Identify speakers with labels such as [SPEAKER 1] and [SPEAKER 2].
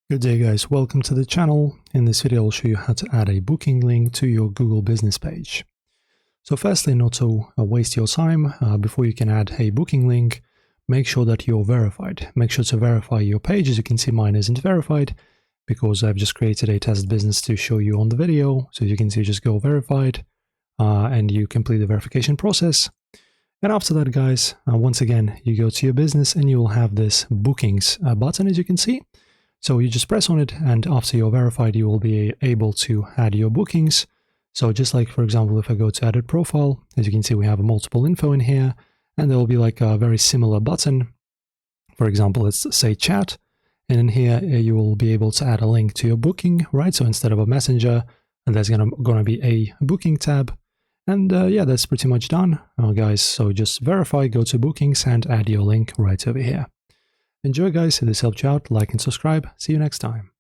[SPEAKER 1] Good day guys, welcome to the channel. In this video I'll show you how to add a booking link to your Google business page. So firstly, not to waste your time, before you can add a booking link, make sure that you're verified. Make sure to verify your page. As you can see, mine isn't verified because I've just created a test business to show you on the video. So as you can see, just go verified and you complete the verification process. And after that guys, once again, you go to your business and you will have this bookings button, as you can see. So you just press on it, and after you're verified, you will be able to add your bookings. So just like, for example, if I go to edit profile, as you can see, we have multiple info in here, and there will be like a very similar button. For example, let's say chat, and in here you will be able to add a link to your booking, right? So instead of a messenger, and there's gonna be a booking tab. And yeah, that's pretty much done, guys. So just verify, go to bookings, and add your link right over here. Enjoy guys, if this helped you out, like and subscribe. See you next time.